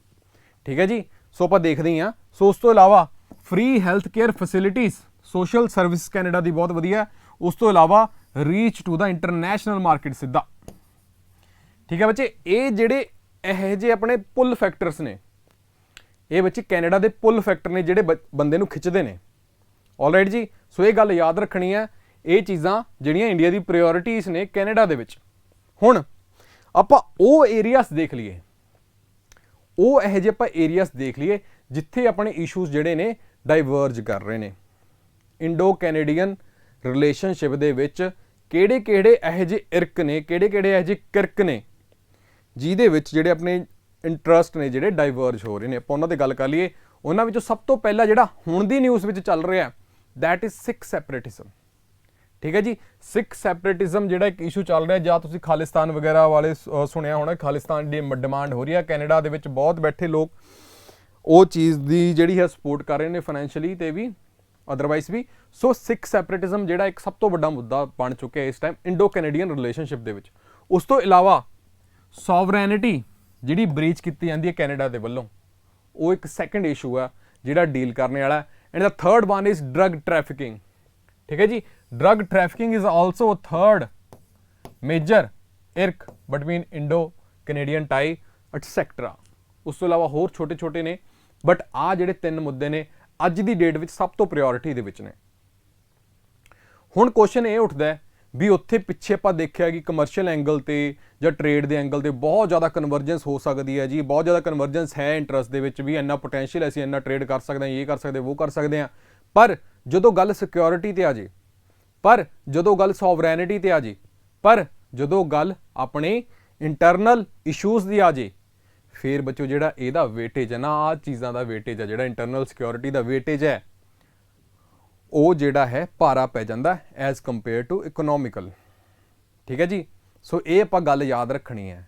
ਠੀਕ ਹੈ ਜੀ। ਸੋ ਆਪਾਂ ਦੇਖਦੇ ਹੀ ਹਾਂ। ਸੋ ਉਸ ਤੋਂ ਇਲਾਵਾ free health care facilities, social service Canada ਦੀ ਬਹੁਤ ਵਧੀਆ। ਉਸ ਤੋਂ ਇਲਾਵਾ reach to the international market ਸਿੱਧਾ। ਠੀਕ ਹੈ ਬੱਚੇ, ਇਹ ਜਿਹੜੇ ਇਹੋ ਜਿਹੇ ਆਪਣੇ ਪੁੱਲ ਫੈਕਟਰਸ ਨੇ, ਇਹ ਬੱਚੇ ਕੈਨੇਡਾ ਦੇ ਪੁੱਲ ਫੈਕਟਰ ਨੇ ਜਿਹੜੇ ਬੰਦੇ ਨੂੰ ਖਿੱਚਦੇ ਨੇ। ਆਲਰਾਈਟ ਜੀ। ਸੋ ਇਹ ਗੱਲ ਯਾਦ ਰੱਖਣੀ ਹੈ, ਇਹ ਚੀਜ਼ਾਂ ਜਿਹੜੀਆਂ ਇੰਡੀਆ ਦੀ ਪ੍ਰਾਇੋਰਟੀਜ਼ ਨੇ ਕੈਨੇਡਾ ਦੇ ਵਿੱਚ। ਹੁਣ ਆਪਾਂ ਉਹ ਏਰੀਆਸ ਦੇਖ ਲਈਏ, ਉਹ ਇਹੋ ਜਿਹੇ ਆਪਾਂ ਏਰੀਆਸ ਦੇਖ ਲਈਏ ਜਿੱਥੇ ਆਪਣੇ ਇਸ਼ੂਜ਼ ਜਿਹੜੇ ਨੇ ਡਾਈਵਰਜ ਕਰ ਰਹੇ ਨੇ। ਇੰਡੋ ਕੈਨੇਡੀਅਨ ਰਿਲੇਸ਼ਨਸ਼ਿਪ ਦੇ ਵਿੱਚ ਕਿਹੜੇ ਇਹੋ ਜਿਹੇ ਇਰਕ ਨੇ, ਕਿਹੜੇ ਇਹੋ ਜਿਹੇ ਕਿਰਕ ਨੇ ਜਿਹਦੇ ਵਿੱਚ ਜਿਹੜੇ ਆਪਣੇ ਇੰਟਰਸਟ ਨੇ ਜਿਹੜੇ ਡਾਈਵਰਜ ਹੋ ਰਹੇ ਨੇ। ਆਪਾਂ ਉਹਨਾਂ 'ਤੇ ਗੱਲ ਕਰ ਲਈਏ। ਉਹਨਾਂ ਵਿੱਚੋਂ ਸਭ ਤੋਂ ਪਹਿਲਾਂ ਜਿਹੜਾ ਹੁਣ ਦੀ ਨਿਊਜ਼ ਵਿੱਚ ਚੱਲ ਰਿਹਾ, ਦੈਟ ਇਜ਼ ਸਿੱਖ ਸੈਪਰੇਟਿਜ਼ਮ। ਠੀਕ ਹੈ ਜੀ। ਸਿੱਖ ਸੈਪਰੇਟਿਜ਼ਮ ਜਿਹੜਾ ਇੱਕ ਇਸ਼ੂ ਚੱਲ ਰਿਹਾ, ਜਾਂ ਤੁਸੀਂ ਖਾਲਿਸਤਾਨ ਵਗੈਰਾ ਵਾਲੇ ਸੁਣਿਆ ਹੋਣਾ, ਖਾਲਿਸਤਾਨ ਦੀ ਡਿਮਾਂਡ ਹੋ ਰਹੀ ਹੈ। ਕੈਨੇਡਾ ਦੇ ਵਿੱਚ ਬਹੁਤ ਬੈਠੇ ਲੋਕ ਉਹ ਚੀਜ਼ ਦੀ ਜਿਹੜੀ ਹੈ ਸਪੋਰਟ ਕਰ ਰਹੇ ਨੇ, ਫਾਈਨੈਂਸ਼ੀਅਲੀ ਤੇ ਵੀ ਅਦਰਵਾਈਜ਼ ਵੀ। ਸੋ ਸਿੱਖ ਸੈਪਰੇਟਿਜ਼ਮ ਜਿਹੜਾ ਇੱਕ ਸਭ ਤੋਂ ਵੱਡਾ ਮੁੱਦਾ ਬਣ ਚੁੱਕਿਆ ਇਸ ਟਾਈਮ ਇੰਡੋ ਕੈਨੇਡੀਅਨ ਰਿਲੇਸ਼ਨਸ਼ਿਪ ਦੇ ਵਿੱਚ। ਉਸ ਤੋਂ ਇਲਾਵਾ ਸੋਵਰੈਨਿਟੀ ਜਿਹੜੀ ਬ੍ਰੀਚ ਕੀਤੀ ਜਾਂਦੀ ਹੈ ਕੈਨੇਡਾ ਦੇ ਵੱਲੋਂ, ਉਹ ਇੱਕ ਸੈਕੰਡ ਇਸ਼ੂ ਆ ਜਿਹੜਾ ਡੀਲ ਕਰਨੇ ਵਾਲਾ। And the third one is drug trafficking. ਠੀਕ ਹੈ ਜੀ। Drug trafficking is also a third major irk between Indo Canadian tie et cetera. ਉਸ ਤੋਂ ਇਲਾਵਾ ਹੋਰ ਛੋਟੇ ਨੇ, ਬਟ ਆਹ ਜਿਹੜੇ ਤਿੰਨ ਮੁੱਦੇ ਨੇ ਅੱਜ ਦੀ ਡੇਟ ਵਿੱਚ ਸਭ ਤੋਂ ਪ੍ਰਾਇੋਰਟੀ ਦੇ ਵਿੱਚ ਨੇ। ਹੁਣ ਕੁਐਸਚਨ ਇਹ ਉੱਠਦਾ ਵੀ ਉੱਥੇ ਪਿੱਛੇ ਆਪਾਂ ਦੇਖਿਆ ਕਿ ਕਮਰਸ਼ੀਅਲ ਐਂਗਲ ਤੇ ਜਾਂ ਟ੍ਰੇਡ ਦੇ ਐਂਗਲ ਤੇ ਬਹੁਤ ਜ਼ਿਆਦਾ ਕਨਵਰਜੈਂਸ ਹੋ ਸਕਦੀ ਹੈ ਜੀ, ਬਹੁਤ ਜ਼ਿਆਦਾ ਕਨਵਰਜੈਂਸ ਹੈ ਇੰਟਰਸਟ ਦੇ ਵਿੱਚ ਵੀ, ਇੰਨਾ ਪੋਟੈਂਸ਼ੀਅਲ ਅਸੀਂ ਇੰਨਾ ਟ੍ਰੇਡ ਕਰ ਸਕਦੇ ਹਾਂ, ਇਹ ਕਰ ਸਕਦੇ, ਉਹ ਕਰ ਸਕਦੇ ਹਾਂ। ਪਰ ਜਦੋਂ ਗੱਲ ਸਿਕਿਉਰਿਟੀ ਤੇ ਆ ਜੇ, ਪਰ ਜਦੋਂ ਗੱਲ ਸੋਵਰੈਨਿਟੀ ਤੇ ਆ ਜੇ, ਪਰ ਜਦੋਂ ਗੱਲ ਆਪਣੇ ਇੰਟਰਨਲ ਇਸ਼ੂਜ਼ ਦੀ ਆ ਜੇ, ਫਿਰ ਬੱਚੋ ਜਿਹੜਾ ਇਹਦਾ ਵੇਟੇਜ ਹੈ ਨਾ, ਆਹ ਚੀਜ਼ਾਂ ਦਾ ਵੇਟੇਜ ਹੈ, ਜਿਹੜਾ ਇੰਟਰਨਲ ਸਿਕਿਉਰਿਟੀ ਦਾ ਵੇਟੇਜ ਹੈ, ਉਹ ਜਿਹੜਾ ਹੈ ਭਾਰਾ ਪੈ ਜਾਂਦਾ ਐਜ਼ ਕੰਪੇਅਰ ਟੂ ਇਕਨੋਮਿਕਲ। ਠੀਕ ਹੈ ਜੀ। ਸੋ ਇਹ ਆਪਾਂ ਗੱਲ ਯਾਦ ਰੱਖਣੀ ਹੈ।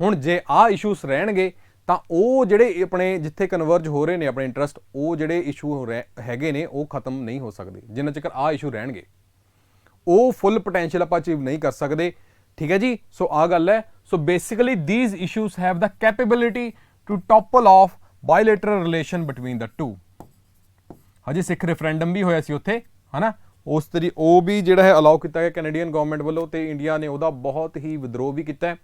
ਹੁਣ ਜੇ ਆਹ ਇਸ਼ੂਸ ਰਹਿਣਗੇ ਤਾਂ ਉਹ ਜਿਹੜੇ ਆਪਣੇ ਜਿੱਥੇ ਕਨਵਰਜ ਹੋ ਰਹੇ ਨੇ ਆਪਣੇ ਇੰਟਰਸਟ, ਉਹ ਜਿਹੜੇ ਇਸ਼ੂ ਹੈਗੇ ਨੇ ਉਹ ਖਤਮ ਨਹੀਂ ਹੋ ਸਕਦੇ ਜਿੰਨਾ ਚਿਰ ਆਹ ਇਸ਼ੂ ਰਹਿਣਗੇ। ਉਹ ਫੁੱਲ ਪੋਟੈਂਸ਼ੀਅਲ ਆਪਾਂ ਅਚੀਵ ਨਹੀਂ ਕਰ ਸਕਦੇ। ਠੀਕ ਹੈ ਜੀ। ਸੋ ਆਹ ਗੱਲ ਹੈ। So basically these issues have the capability to topple of bilateral relation between the two. ਹਜੇ ਸਿੱਖ ਰੈਫਰੈਂਡਮ ਵੀ ਹੋਇਆ ਸੀ ਉੱਥੇ, ਹੈ ਨਾ, ਉਸ ਤਰੀ ਉਹ ਵੀ ਜਿਹੜਾ ਹੈ ਅਲਾਉ ਕੀਤਾ ਗਿਆ ਕੈਨੇਡੀਅਨ ਗਵਰਨਮੈਂਟ ਵੱਲੋਂ, ਤੇ ਇੰਡੀਆ ਨੇ ਉਹਦਾ ਬਹੁਤ ਹੀ ਵਿਦਰੋਹ ਵੀ ਕੀਤਾ ਹੈ।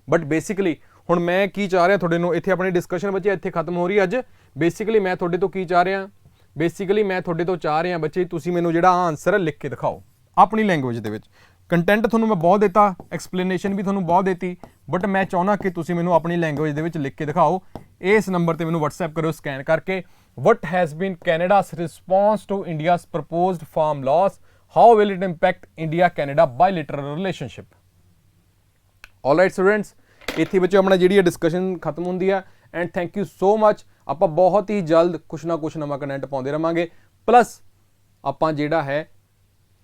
ਬਟ ਬੇਸਿਕਲੀ ਹੁਣ ਮੈਂ ਕੀ ਚਾਹ ਰਿਹਾ ਤੁਹਾਡੇ ਨੂੰ, ਇੱਥੇ ਆਪਣੀ ਡਿਸਕਸ਼ਨ ਬੱਚੇ ਇੱਥੇ ਖਤਮ ਹੋ ਰਹੀ ਅੱਜ। ਬੇਸਿਕਲੀ ਮੈਂ ਤੁਹਾਡੇ ਤੋਂ ਕੀ ਚਾਹ ਰਿਹਾ, ਬੇਸਿਕਲੀ ਮੈਂ ਤੁਹਾਡੇ ਤੋਂ ਚਾਹ ਰਿਹਾ ਬੱਚੇ ਤੁਸੀਂ ਮੈਨੂੰ ਜਿਹੜਾ ਆਨਸਰ ਲਿਖ ਕੇ ਦਿਖਾਓ ਆਪਣੀ ਲੈਂਗੁਏਜ ਦੇ ਵਿੱਚ। ਕੰਟੈਂਟ ਤੁਹਾਨੂੰ ਮੈਂ ਬਹੁਤ ਦਿੱਤਾ, ਐਕਸਪਲੇਨੇਸ਼ਨ ਵੀ ਤੁਹਾਨੂੰ ਬਹੁਤ ਦਿੱਤੀ, ਬਟ ਮੈਂ ਚਾਹੁੰਦਾ ਕਿ ਤੁਸੀਂ ਮੈਨੂੰ ਆਪਣੀ ਲੈਂਗੁਏਜ ਦੇ ਵਿੱਚ ਲਿਖ ਕੇ ਦਿਖਾਓ। ਇਸ ਨੰਬਰ ਤੇ ਮੈਨੂੰ WhatsApp ਕਰਿਓ ਸਕੈਨ ਕਰਕੇ, what has been Canada's response to India's proposed farm laws? How will it impact India-Canada bilateral relationship? All right students, ਇੱਥੇ ਬੱਚੋ ਆਪਣਾ ਜਿਹੜੀ ਡਿਸਕਸ਼ਨ ਖਤਮ ਹੁੰਦੀ ਹੈ and thank you so much. ਆਪਾਂ ਬਹੁਤ ਹੀ ਜਲਦ ਕੁਛ ਨਾ ਕੁਛ ਨਵਾਂ ਕੰਟੈਂਟ ਪਾਉਂਦੇ ਰਵਾਂਗੇ, ਪਲੱਸ ਆਪਾਂ ਜਿਹੜਾ ਹੈ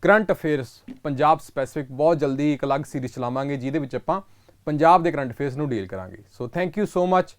ਕਰੰਟ ਅਫੇਅਰਸ ਪੰਜਾਬ ਸਪੈਸੀਫਿਕ ਬਹੁਤ ਜਲਦੀ ਇੱਕ ਅਲੱਗ ਸੀਰੀਜ਼ ਚਲਾਵਾਂਗੇ ਜਿਹਦੇ ਵਿੱਚ ਆਪਾਂ ਪੰਜਾਬ ਦੇ ਕਰੰਟ ਅਫੇਅਰਸ ਨੂੰ ਡੀਲ ਕਰਾਂਗੇ। So thank you so much.